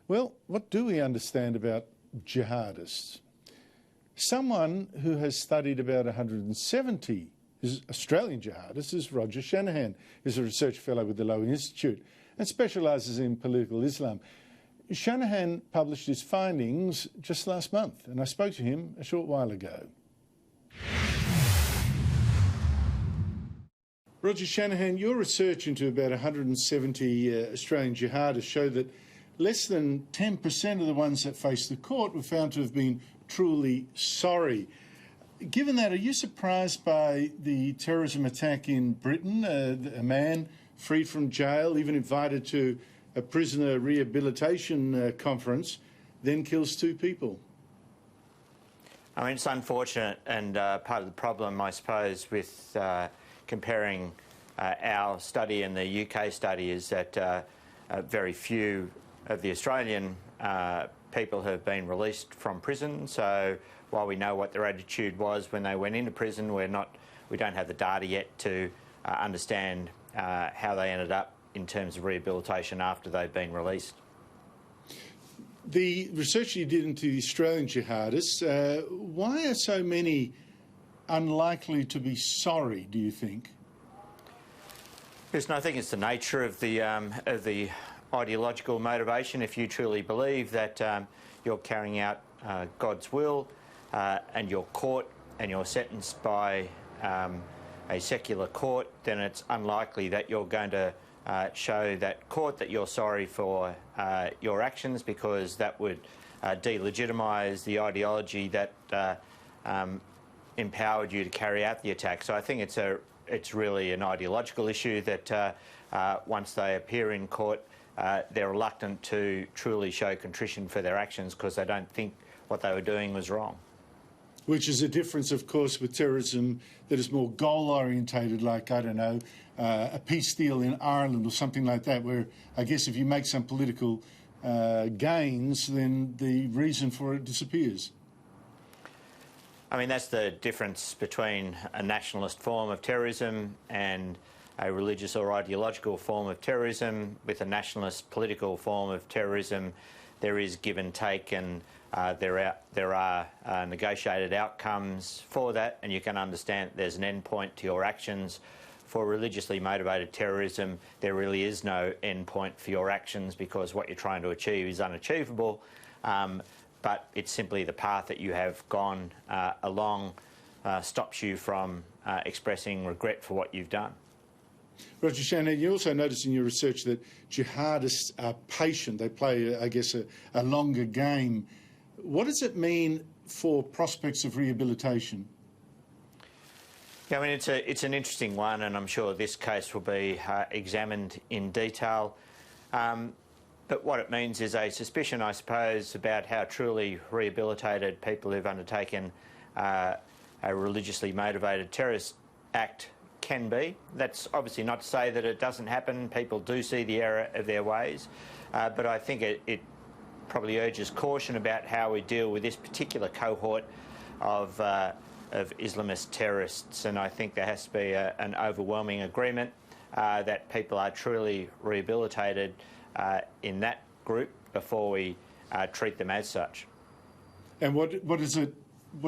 Well, what do we understand about jihadists? Someone who has studied about 170 Australian jihadists is Rodger Shanahan. He's a research fellow with the Lowy Institute and specialises in political Islam. Shanahan published his findings just last month, and I spoke to him a short while ago. Rodger Shanahan, your research into about 170 Australian jihadists showed that less than 10% of the ones that faced the court were found to have been truly sorry. Given that, are you surprised by the terrorism attack in Britain? A man freed from jail, even invited to a prisoner rehabilitation conference, then kills 2 people. I mean, it's unfortunate, and part of the problem, I suppose, with comparing our study and the UK study is that very few of the Australian people have been released from prison. So while we know what their attitude was when they went into prison, we don't have the data yet to understand how they ended up in terms of rehabilitation after they've been released. The research you did into the Australian jihadists, why are so many unlikely to be sorry, do you think? Listen, I think it's the nature of the ideological motivation. If you truly believe that you're carrying out God's will and you're caught and you're sentenced by a secular court, then it's unlikely that you're going to show that court that you're sorry for your actions, because that would delegitimise the ideology that empowered you to carry out the attack. So I think it's really an ideological issue that once they appear in court, they're reluctant to truly show contrition for their actions because they don't think what they were doing was wrong. Which is a difference, of course, with terrorism that is more goal-orientated, like, I don't know, a peace deal in Ireland or something like that, where I guess if you make some political gains, then the reason for it disappears. I mean, that's the difference between a nationalist form of terrorism and a religious or ideological form of terrorism. With a nationalist political form of terrorism, there is give and take, and there are negotiated outcomes for that, and you can understand there's an end point to your actions. For religiously motivated terrorism, there really is no end point for your actions because what you're trying to achieve is unachievable, but it's simply the path that you have gone along stops you from expressing regret for what you've done. Rodger Shanahan, you also noticed in your research that jihadists are patient. They play, I guess, a longer game. What does it mean for prospects of rehabilitation? Yeah, I mean, it's an interesting one, and I'm sure this case will be examined in detail. But what it means is a suspicion, I suppose, about how truly rehabilitated people who've undertaken a religiously motivated terrorist act can be. That's obviously not to say that it doesn't happen. People do see the error of their ways. But I think it probably urges caution about how we deal with this particular cohort of Islamist terrorists. And I think there has to be an overwhelming agreement that people are truly rehabilitated in that group before we treat them as such. And how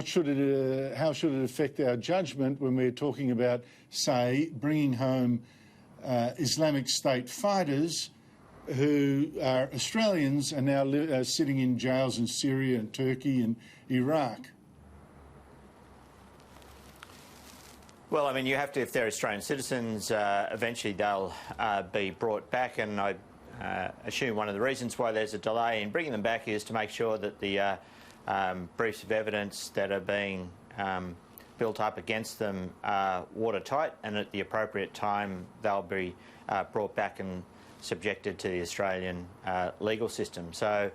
should it affect our judgment when we're talking about, say, bringing home Islamic State fighters who are Australians and now sitting in jails in Syria and Turkey and Iraq? Well, I mean, you have to, if they're Australian citizens, eventually they'll be brought back, and I assume one of the reasons why there's a delay in bringing them back is to make sure that the briefs of evidence that are being built up against them are watertight, and at the appropriate time they'll be brought back and subjected to the Australian legal system. So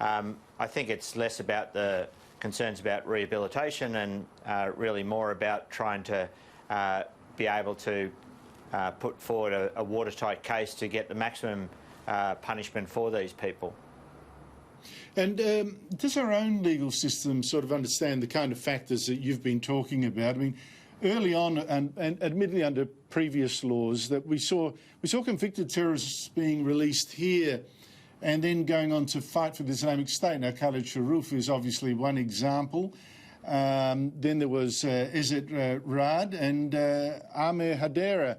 I think it's less about the concerns about rehabilitation and really more about trying to be able to put forward a watertight case to get the maximum punishment for these people. And does our own legal system sort of understand the kind of factors that you've been talking about? I mean, early on, and admittedly under previous laws, that we saw convicted terrorists being released here and then going on to fight for the Islamic State. Now, Khalid Sharoof is obviously one example. Then there was Izzet Raad and Amir Hadera,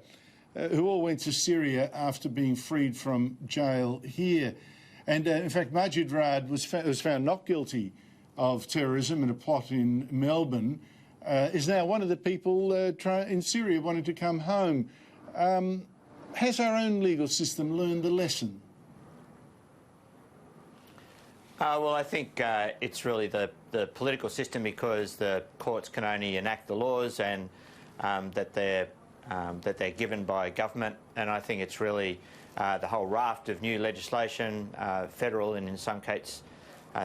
who all went to Syria after being freed from jail here. And in fact, Majid Raad was found not guilty of terrorism and a plot in Melbourne, is now one of the people in Syria wanting to come home. Has our own legal system learned the lesson? Well, I think it's really the political system, because the courts can only enact the laws and that they're given by government. And I think it's really the whole raft of new legislation, federal and in some cases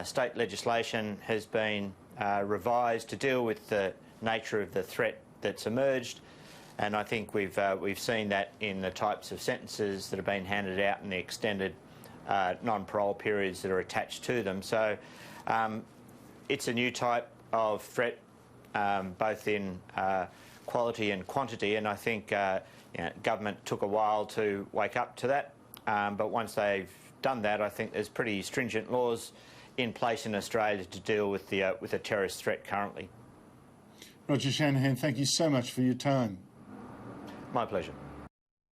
state legislation, has been revised to deal with the nature of the threat that's emerged. And I think we've seen that in the types of sentences that have been handed out and the extended non-parole periods that are attached to them. So it's a new type of threat, both in quality and quantity, and I think government took a while to wake up to that. But once they've done that, I think there's pretty stringent laws in place in Australia to deal with the terrorist threat currently. Rodger Shanahan, thank you so much for your time. My pleasure.